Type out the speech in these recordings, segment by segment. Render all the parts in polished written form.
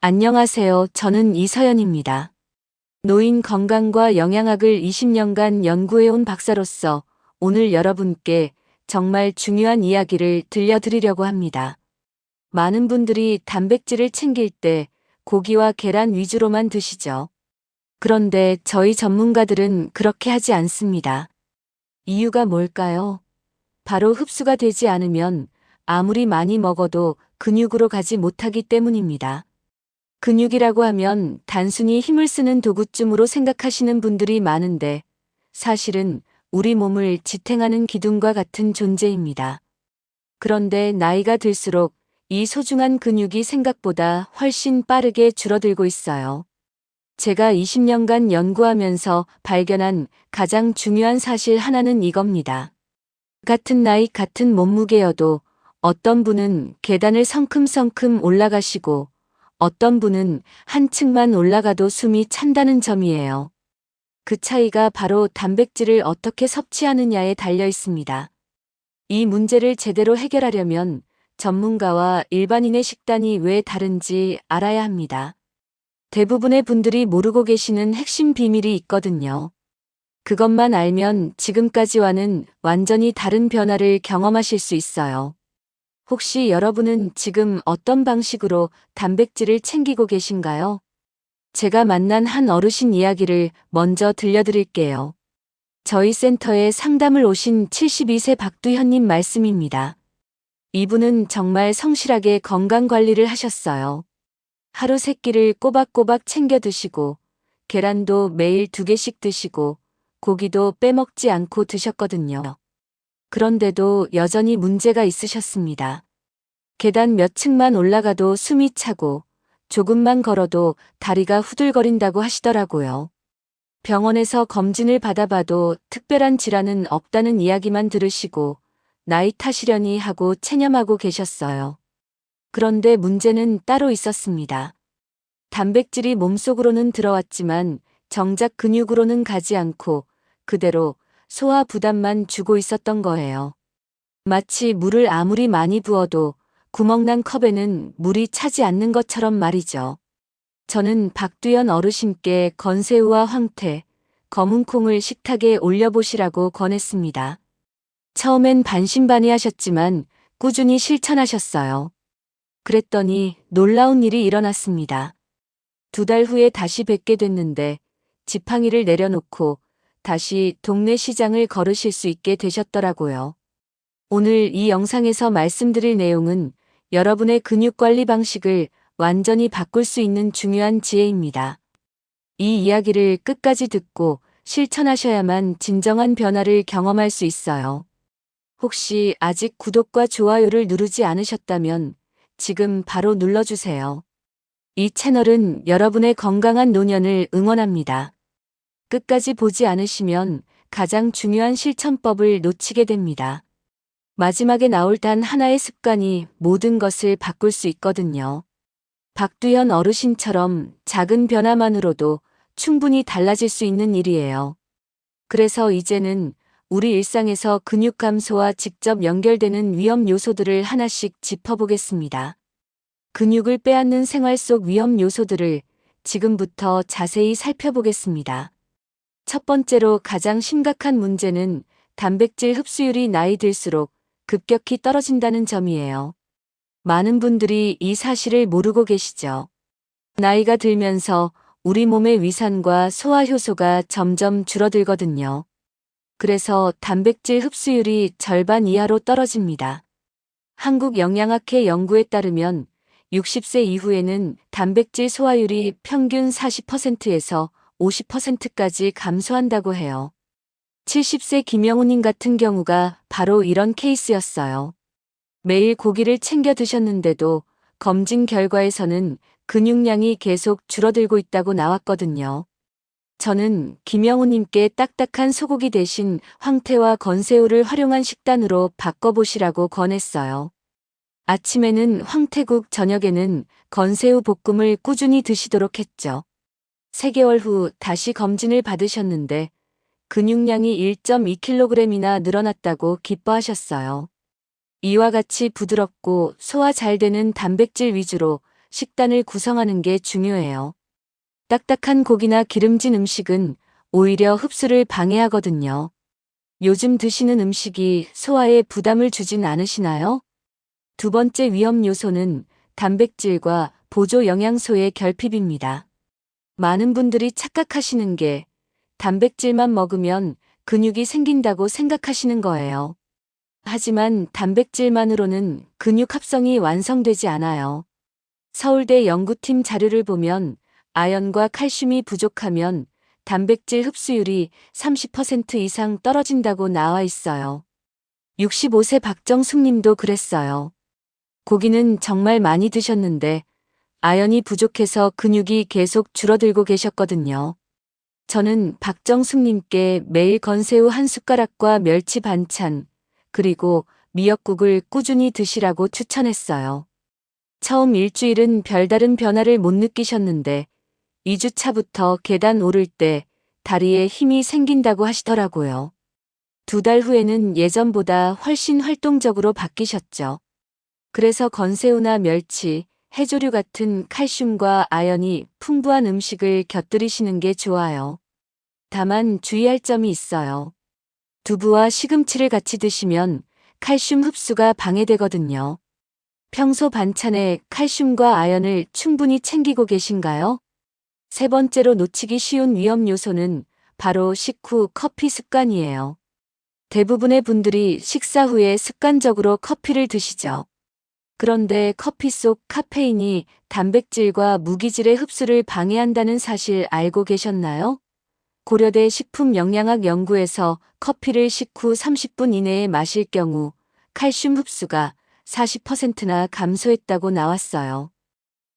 안녕하세요. 저는 이서연입니다. 노인 건강과 영양학을 20년간 연구해온 박사로서 오늘 여러분께 정말 중요한 이야기를 들려드리려고 합니다. 많은 분들이 단백질을 챙길 때 고기와 계란 위주로만 드시죠. 그런데 저희 전문가들은 그렇게 하지 않습니다. 이유가 뭘까요? 바로 흡수가 되지 않으면 아무리 많이 먹어도 근육으로 가지 못하기 때문입니다. 근육이라고 하면 단순히 힘을 쓰는 도구쯤으로 생각하시는 분들이 많은데 사실은 우리 몸을 지탱하는 기둥과 같은 존재입니다. 그런데 나이가 들수록 이 소중한 근육이 생각보다 훨씬 빠르게 줄어들고 있어요. 제가 20년간 연구하면서 발견한 가장 중요한 사실 하나는 이겁니다. 같은 나이 같은 몸무게여도 어떤 분은 계단을 성큼성큼 올라가시고 어떤 분은 한층만 올라가도 숨이 찬다는 점이에요. 그 차이가 바로 단백질을 어떻게 섭취하느냐에 달려 있습니다. 이 문제를 제대로 해결하려면 전문가와 일반인의 식단이 왜 다른지 알아야 합니다. 대부분의 분들이 모르고 계시는 핵심 비밀이 있거든요. 그것만 알면 지금까지와는 완전히 다른 변화를 경험하실 수 있어요. 혹시 여러분은 지금 어떤 방식으로 단백질을 챙기고 계신가요? 제가 만난 한 어르신 이야기를 먼저 들려드릴게요. 저희 센터에 상담을 오신 72세 박두현님 말씀입니다. 이분은 정말 성실하게 건강관리를 하셨어요. 하루 3끼를 꼬박꼬박 챙겨 드시고 계란도 매일 2개씩 드시고 고기도 빼먹지 않고 드셨거든요. 그런데도 여전히 문제가 있으셨습니다. 계단 몇 층만 올라가도 숨이 차고 조금만 걸어도 다리가 후들거린다고 하시더라고요. 병원에서 검진을 받아봐도 특별한 질환은 없다는 이야기만 들으시고 나이 탓이려니 하고 체념하고 계셨어요. 그런데 문제는 따로 있었습니다. 단백질이 몸속으로는 들어왔지만 정작 근육으로는 가지 않고 그대로 소화 부담만 주고 있었던 거예요. 마치 물을 아무리 많이 부어도 구멍난 컵에는 물이 차지 않는 것처럼 말이죠. 저는 박두현 어르신께 건새우와 황태, 검은 콩을 식탁에 올려보시라고 권했습니다. 처음엔 반신반의하셨지만 꾸준히 실천하셨어요. 그랬더니 놀라운 일이 일어났습니다. 2달 후에 다시 뵙게 됐는데 지팡이를 내려놓고 다시 동네 시장을 걸으실 수 있게 되셨더라고요. 오늘 이 영상에서 말씀드릴 내용은 여러분의 근육관리 방식을 완전히 바꿀 수 있는 중요한 지혜입니다. 이 이야기를 끝까지 듣고 실천하셔야만 진정한 변화를 경험할 수 있어요. 혹시 아직 구독과 좋아요를 누르지 않으셨다면 지금 바로 눌러주세요. 이 채널은 여러분의 건강한 노년을 응원합니다. 끝까지 보지 않으시면 가장 중요한 실천법을 놓치게 됩니다. 마지막에 나올 단 하나의 습관이 모든 것을 바꿀 수 있거든요. 박두현 어르신처럼 작은 변화만으로도 충분히 달라질 수 있는 일이에요. 그래서 이제는 우리 일상에서 근육 감소와 직접 연결되는 위험 요소들을 하나씩 짚어보겠습니다. 근육을 빼앗는 생활 속 위험 요소들을 지금부터 자세히 살펴보겠습니다. 첫 번째로 가장 심각한 문제는 단백질 흡수율이 나이 들수록 급격히 떨어진다는 점이에요. 많은 분들이 이 사실을 모르고 계시죠. 나이가 들면서 우리 몸의 위산과 소화 효소가 점점 줄어들거든요. 그래서 단백질 흡수율이 절반 이하로 떨어집니다. 한국영양학회 연구에 따르면 60세 이후에는 단백질 소화율이 평균 40%에서 50%까지 감소한다고 해요. 70세 김영우님 같은 경우가 바로 이런 케이스였어요. 매일 고기를 챙겨 드셨는데도 검진 결과에서는 근육량이 계속 줄어들고 있다고 나왔거든요. 저는 김영우님께 딱딱한 소고기 대신 황태와 건새우를 활용한 식단으로 바꿔보시라고 권했어요. 아침에는 황태국, 저녁에는 건새우 볶음을 꾸준히 드시도록 했죠. 3개월 후 다시 검진을 받으셨는데 근육량이 1.2kg이나 늘어났다고 기뻐하셨어요. 이와 같이 부드럽고 소화 잘 되는 단백질 위주로 식단을 구성하는 게 중요해요. 딱딱한 고기나 기름진 음식은 오히려 흡수를 방해하거든요. 요즘 드시는 음식이 소화에 부담을 주진 않으시나요? 두 번째 위험 요소는 단백질과 보조 영양소의 결핍입니다. 많은 분들이 착각하시는 게 단백질만 먹으면 근육이 생긴다고 생각하시는 거예요. 하지만 단백질만으로는 근육 합성이 완성되지 않아요. 서울대 연구팀 자료를 보면 아연과 칼슘이 부족하면 단백질 흡수율이 30% 이상 떨어진다고 나와 있어요. 65세 박정숙 님도 그랬어요. 고기는 정말 많이 드셨는데 아연이 부족해서 근육이 계속 줄어들고 계셨거든요. 저는 박정숙 님께 매일 건새우 한 숟가락과 멸치 반찬, 그리고 미역국을 꾸준히 드시라고 추천했어요. 처음 일주일은 별다른 변화를 못 느끼셨는데 2주 차부터 계단 오를 때 다리에 힘이 생긴다고 하시더라고요. 2달 후에는 예전보다 훨씬 활동적으로 바뀌셨죠. 그래서 건새우나 멸치, 해조류 같은 칼슘과 아연이 풍부한 음식을 곁들이시는 게 좋아요. 다만 주의할 점이 있어요. 두부와 시금치를 같이 드시면 칼슘 흡수가 방해되거든요. 평소 반찬에 칼슘과 아연을 충분히 챙기고 계신가요? 세 번째로 놓치기 쉬운 위험 요소는 바로 식후 커피 습관이에요. 대부분의 분들이 식사 후에 습관적으로 커피를 드시죠. 그런데 커피 속 카페인이 단백질과 무기질의 흡수를 방해한다는 사실 알고 계셨나요? 고려대 식품영양학 연구에서 커피를 식후 30분 이내에 마실 경우 칼슘 흡수가 40%나 감소했다고 나왔어요.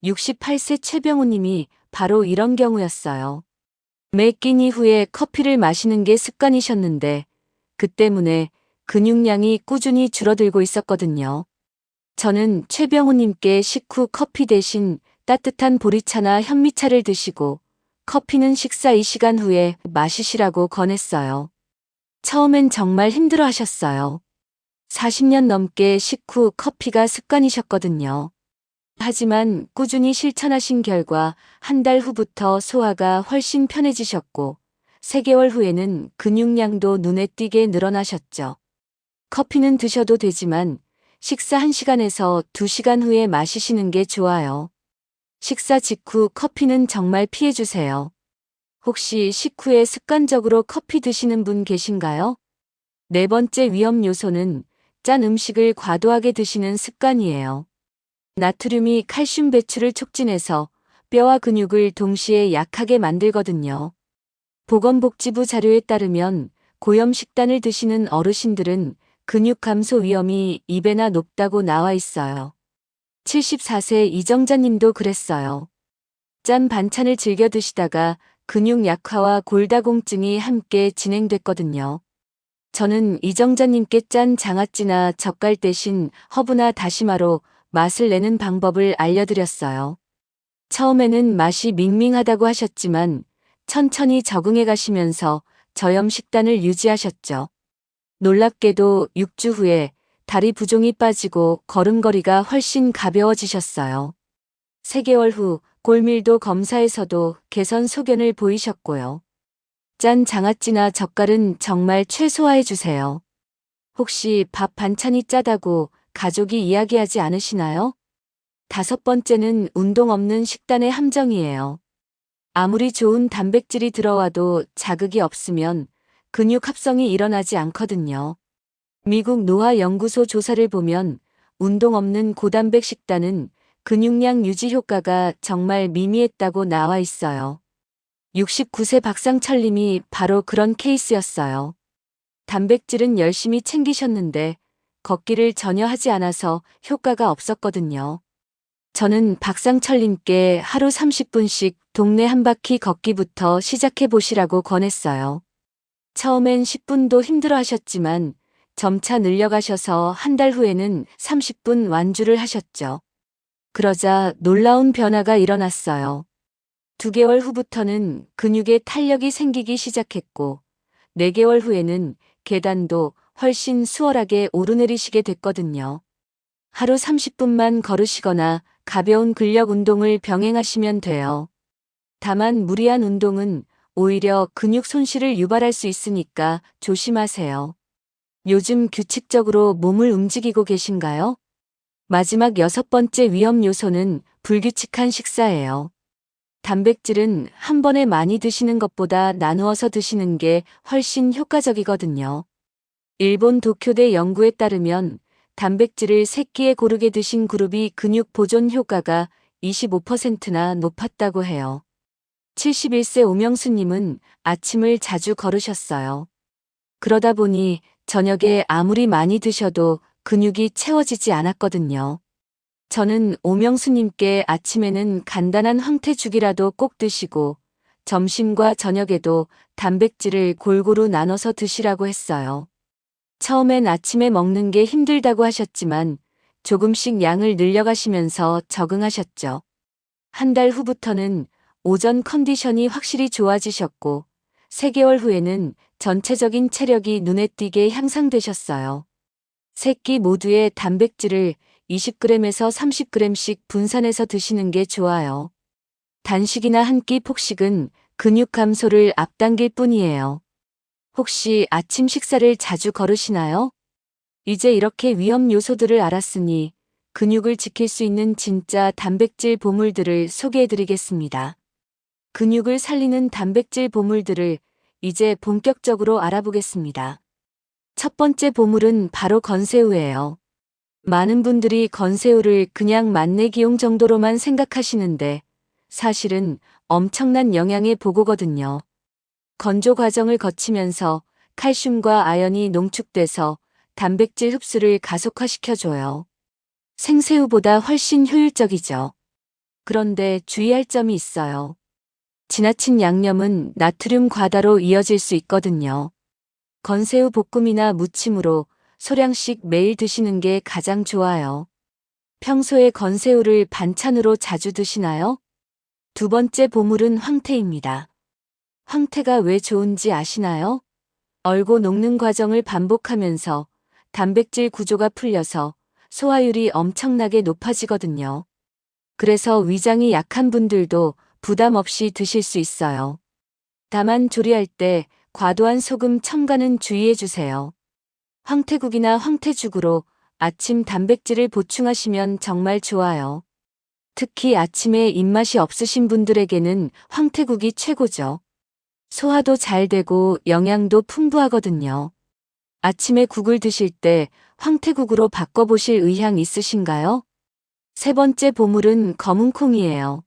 68세 최병우 님이 바로 이런 경우였어요. 매 끼 이후에 커피를 마시는 게 습관이셨는데 그 때문에 근육량이 꾸준히 줄어들고 있었거든요. 저는 최병우 님께 식후 커피 대신 따뜻한 보리차나 현미차를 드시고 커피는 식사 2시간 후에 마시시라고 권했어요. 처음엔 정말 힘들어 하셨어요. 40년 넘게 식후 커피가 습관이셨거든요. 하지만 꾸준히 실천하신 결과 한 달 후부터 소화가 훨씬 편해지셨고 3개월 후에는 근육량도 눈에 띄게 늘어나셨죠. 커피는 드셔도 되지만 식사 1시간에서 2시간 후에 마시시는 게 좋아요. 식사 직후 커피는 정말 피해주세요. 혹시 식후에 습관적으로 커피 드시는 분 계신가요? 네 번째 위험 요소는 짠 음식을 과도하게 드시는 습관이에요. 나트륨이 칼슘 배출을 촉진해서 뼈와 근육을 동시에 약하게 만들거든요. 보건복지부 자료에 따르면 고염 식단을 드시는 어르신들은 근육 감소 위험이 2배나 높다고 나와 있어요. 74세 이정자 님도 그랬어요. 짠 반찬을 즐겨 드시다가 근육 약화와 골다공증이 함께 진행됐거든요. 저는 이정자 님께 짠 장아찌나 젓갈 대신 허브나 다시마로 맛을 내는 방법을 알려드렸어요. 처음에는 맛이 밍밍하다고 하셨지만 천천히 적응해 가시면서 저염 식단을 유지하셨죠. 놀랍게도 6주 후에 다리 부종이 빠지고 걸음걸이가 훨씬 가벼워지셨어요. 3개월 후 골밀도 검사에서도 개선 소견을 보이셨고요. 짠 장아찌나 젓갈은 정말 최소화해 주세요. 혹시 밥 반찬이 짜다고 가족이 이야기하지 않으시나요? 5번째는 운동 없는 식단의 함정이에요. 아무리 좋은 단백질이 들어와도 자극이 없으면 근육 합성이 일어나지 않거든요. 미국 노화연구소 조사를 보면 운동 없는 고단백 식단은 근육량 유지 효과가 정말 미미했다고 나와 있어요. 69세 박상철 님이 바로 그런 케이스였어요. 단백질은 열심히 챙기셨는데 걷기를 전혀 하지 않아서 효과가 없었거든요. 저는 박상철 님께 하루 30분씩 동네 한 바퀴 걷기부터 시작해 보시라고 권했어요. 처음엔 10분도 힘들어 하셨지만 점차 늘려가셔서 한 달 후에는 30분 완주를 하셨죠. 그러자 놀라운 변화가 일어났어요. 2개월 후부터는 근육에 탄력이 생기기 시작했고 4개월 후에는 계단도 훨씬 수월하게 오르내리시게 됐거든요. 하루 30분만 걸으시거나 가벼운 근력 운동을 병행하시면 돼요. 다만 무리한 운동은 오히려 근육 손실을 유발할 수 있으니까 조심하세요. 요즘 규칙적으로 몸을 움직이고 계신가요? 마지막 6번째 위험 요소는 불규칙한 식사예요. 단백질은 한 번에 많이 드시는 것보다 나누어서 드시는 게 훨씬 효과적이거든요. 일본 도쿄대 연구에 따르면 단백질을 3끼에 고르게 드신 그룹이 근육 보존 효과가 25%나 높았다고 해요. 71세 오명수님은 아침을 자주 걸으셨어요. 그러다 보니 저녁에 아무리 많이 드셔도 근육이 채워지지 않았거든요. 저는 오명수님께 아침에는 간단한 황태죽이라도 꼭 드시고 점심과 저녁에도 단백질을 골고루 나눠서 드시라고 했어요. 처음엔 아침에 먹는 게 힘들다고 하셨지만 조금씩 양을 늘려가시면서 적응하셨죠. 한 달 후부터는 오전 컨디션이 확실히 좋아지셨고 3개월 후에는 전체적인 체력이 눈에 띄게 향상되셨어요. 3끼 모두의 단백질을 20g에서 30g씩 분산해서 드시는 게 좋아요. 단식이나 한 끼 폭식은 근육 감소를 앞당길 뿐이에요. 혹시 아침 식사를 자주 거르시나요? 이제 이렇게 위험 요소들을 알았으니 근육을 지킬 수 있는 진짜 단백질 보물들을 소개해드리겠습니다. 근육을 살리는 단백질 보물들을 이제 본격적으로 알아보겠습니다. 첫 번째 보물은 바로 건새우예요. 많은 분들이 건새우를 그냥 맛내기용 정도로만 생각하시는데 사실은 엄청난 영양의 보고거든요. 건조 과정을 거치면서 칼슘과 아연이 농축돼서 단백질 흡수를 가속화시켜줘요. 생새우보다 훨씬 효율적이죠. 그런데 주의할 점이 있어요. 지나친 양념은 나트륨 과다로 이어질 수 있거든요. 건새우 볶음이나 무침으로 소량씩 매일 드시는 게 가장 좋아요. 평소에 건새우를 반찬으로 자주 드시나요? 두 번째 보물은 황태입니다. 황태가 왜 좋은지 아시나요? 얼고 녹는 과정을 반복하면서 단백질 구조가 풀려서 소화율이 엄청나게 높아지거든요. 그래서 위장이 약한 분들도 부담 없이 드실 수 있어요. 다만 조리할 때 과도한 소금 첨가는 주의해 주세요. 황태국이나 황태죽으로 아침 단백질을 보충하시면 정말 좋아요. 특히 아침에 입맛이 없으신 분들에게는 황태국이 최고죠. 소화도 잘 되고 영양도 풍부하거든요. 아침에 국을 드실 때 황태국으로 바꿔보실 의향 있으신가요? 세 번째 보물은 검은콩이에요.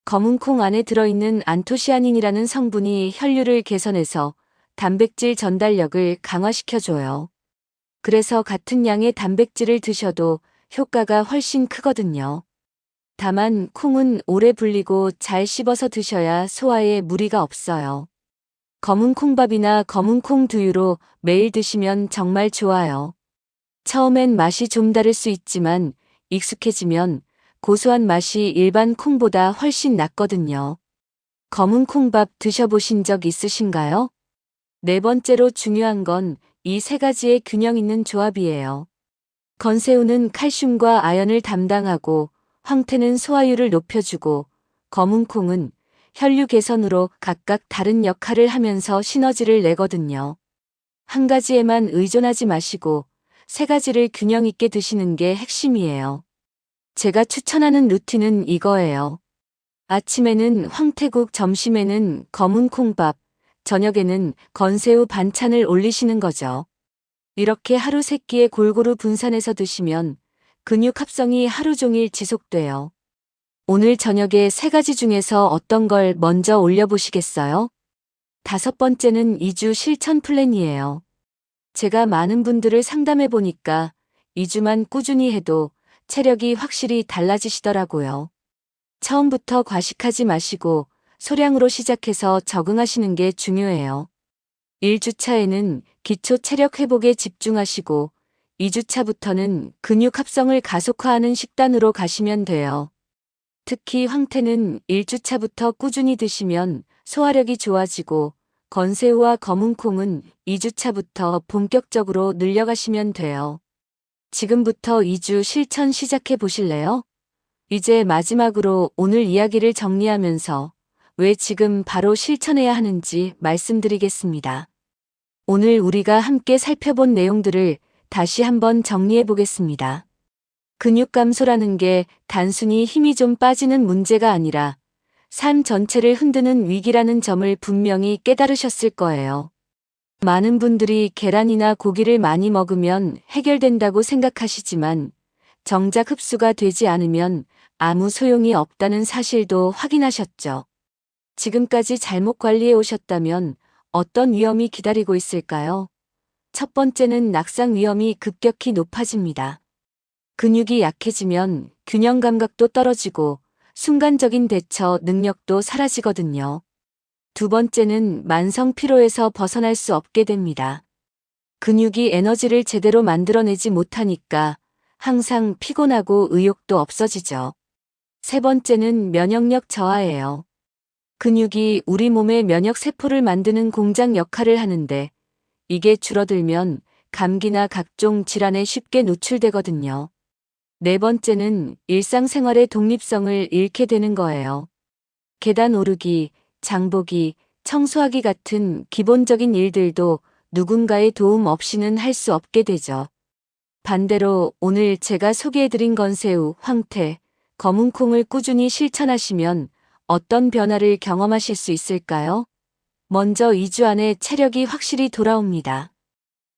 검은콩 안에 들어있는 안토시아닌이라는 성분이 혈류를 개선해서 단백질 전달력을 강화시켜줘요. 그래서 같은 양의 단백질을 드셔도 효과가 훨씬 크거든요. 다만 콩은 오래 불리고 잘 씹어서 드셔야 소화에 무리가 없어요. 검은 콩밥이나 검은 콩 두유로 매일 드시면 정말 좋아요. 처음엔 맛이 좀 다를 수 있지만 익숙해지면 고소한 맛이 일반 콩보다 훨씬 낫거든요. 검은 콩밥 드셔보신 적 있으신가요? 네 번째로 중요한 건 이 세 가지의 균형 있는 조합이에요. 건새우는 칼슘과 아연을 담당하고 황태는 소화율을 높여주고 검은 콩은 혈류 개선으로 각각 다른 역할을 하면서 시너지를 내거든요. 한 가지에만 의존하지 마시고 세 가지를 균형 있게 드시는 게 핵심이에요. 제가 추천하는 루틴은 이거예요. 아침에는 황태국, 점심에는 검은 콩밥, 저녁에는 건새우 반찬을 올리시는 거죠. 이렇게 하루 3끼에 골고루 분산해서 드시면 근육 합성이 하루 종일 지속돼요. 오늘 저녁에 3가지 중에서 어떤 걸 먼저 올려보시겠어요? 다섯 번째는 2주 실천 플랜이에요. 제가 많은 분들을 상담해 보니까 2주만 꾸준히 해도 체력이 확실히 달라지시더라고요. 처음부터 과식하지 마시고 소량으로 시작해서 적응하시는 게 중요해요. 1주차에는 기초 체력 회복에 집중하시고 2주차부터는 근육 합성을 가속화하는 식단으로 가시면 돼요. 특히 황태는 1주차부터 꾸준히 드시면 소화력이 좋아지고 건새우와 검은콩은 2주차부터 본격적으로 늘려가시면 돼요. 지금부터 2주 실천 시작해 보실래요? 이제 마지막으로 오늘 이야기를 정리하면서 왜 지금 바로 실천해야 하는지 말씀드리겠습니다. 오늘 우리가 함께 살펴본 내용들을 다시 한번 정리해 보겠습니다. 근육 감소라는 게 단순히 힘이 좀 빠지는 문제가 아니라 삶 전체를 흔드는 위기라는 점을 분명히 깨달으셨을 거예요. 많은 분들이 계란이나 고기를 많이 먹으면 해결된다고 생각하시지만 정작 흡수가 되지 않으면 아무 소용이 없다는 사실도 확인하셨죠. 지금까지 잘못 관리해 오셨다면 어떤 위험이 기다리고 있을까요? 첫 번째는 낙상 위험이 급격히 높아집니다. 근육이 약해지면 균형 감각도 떨어지고 순간적인 대처 능력도 사라지거든요. 두 번째는 만성 피로에서 벗어날 수 없게 됩니다. 근육이 에너지를 제대로 만들어내지 못하니까 항상 피곤하고 의욕도 없어지죠. 세 번째는 면역력 저하예요. 근육이 우리 몸의 면역 세포를 만드는 공장 역할을 하는데 이게 줄어들면 감기나 각종 질환에 쉽게 노출되거든요. 네 번째는 일상생활의 독립성을 잃게 되는 거예요. 계단 오르기, 장보기, 청소하기 같은 기본적인 일들도 누군가의 도움 없이는 할 수 없게 되죠. 반대로 오늘 제가 소개해드린 건새우, 황태, 검은콩을 꾸준히 실천하시면 어떤 변화를 경험하실 수 있을까요? 먼저 2주 안에 체력이 확실히 돌아옵니다.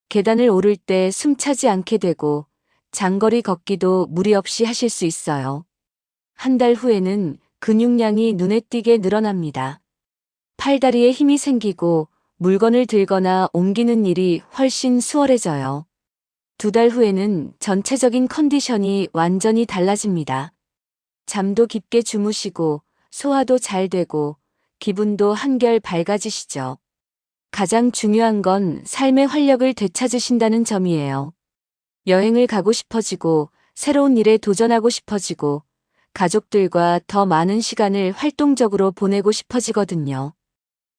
계단을 오를 때 숨차지 않게 되고 장거리 걷기도 무리 없이 하실 수 있어요. 한 달 후에는 근육량이 눈에 띄게 늘어납니다. 팔다리에 힘이 생기고 물건을 들거나 옮기는 일이 훨씬 수월해져요. 2달 후에는 전체적인 컨디션이 완전히 달라집니다. 잠도 깊게 주무시고 소화도 잘 되고 기분도 한결 밝아지시죠. 가장 중요한 건 삶의 활력을 되찾으신다는 점이에요. 여행을 가고 싶어지고 새로운 일에 도전하고 싶어지고 가족들과 더 많은 시간을 활동적으로 보내고 싶어지거든요.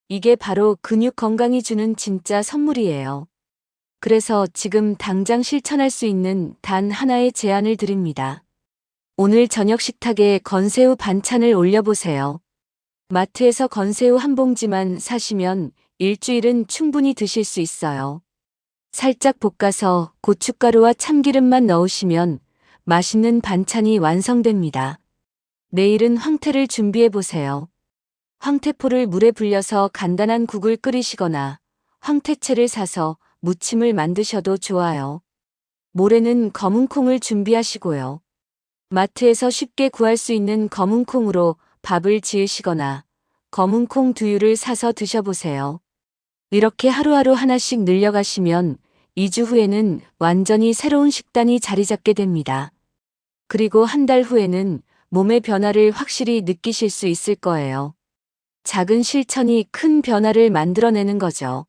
이게 바로 근육 건강이 주는 진짜 선물이에요. 그래서 지금 당장 실천할 수 있는 단 하나의 제안을 드립니다. 오늘 저녁 식탁에 건새우 반찬을 올려보세요. 마트에서 건새우 한 봉지만 사시면 일주일은 충분히 드실 수 있어요. 살짝 볶아서 고춧가루와 참기름만 넣으시면 맛있는 반찬이 완성됩니다. 내일은 황태를 준비해 보세요. 황태포를 물에 불려서 간단한 국을 끓이시거나 황태채를 사서 무침을 만드셔도 좋아요. 모레는 검은콩을 준비하시고요. 마트에서 쉽게 구할 수 있는 검은콩으로 밥을 지으시거나 검은콩 두유를 사서 드셔보세요. 이렇게 하루하루 하나씩 늘려가시면 2주 후에는 완전히 새로운 식단이 자리 잡게 됩니다. 그리고 한 달 후에는 몸의 변화를 확실히 느끼실 수 있을 거예요. 작은 실천이 큰 변화를 만들어내는 거죠.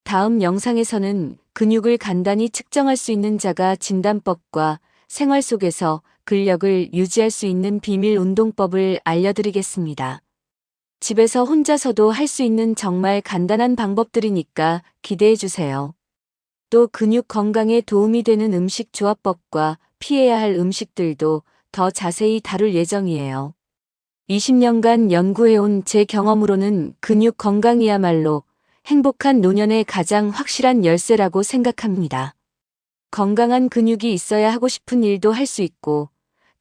다음 영상에서는 근육을 간단히 측정할 수 있는 자가 진단법과 생활 속에서 근력을 유지할 수 있는 비밀 운동법을 알려드리겠습니다. 집에서 혼자서도 할 수 있는 정말 간단한 방법들이니까 기대해 주세요. 또 근육 건강에 도움이 되는 음식 조합법과 피해야 할 음식들도 더 자세히 다룰 예정이에요. 20년간 연구해온 제 경험으로는 근육 건강이야말로 행복한 노년의 가장 확실한 열쇠라고 생각합니다. 건강한 근육이 있어야 하고 싶은 일도 할 수 있고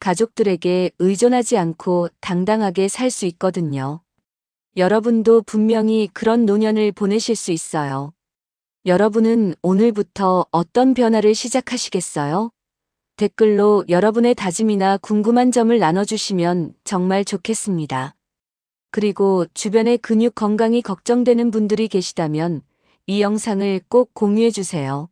가족들에게 의존하지 않고 당당하게 살 수 있거든요. 여러분도 분명히 그런 노년을 보내실 수 있어요. 여러분은 오늘부터 어떤 변화를 시작하시겠어요? 댓글로 여러분의 다짐이나 궁금한 점을 나눠주시면 정말 좋겠습니다. 그리고 주변에 근육 건강이 걱정되는 분들이 계시다면 이 영상을 꼭 공유해 주세요.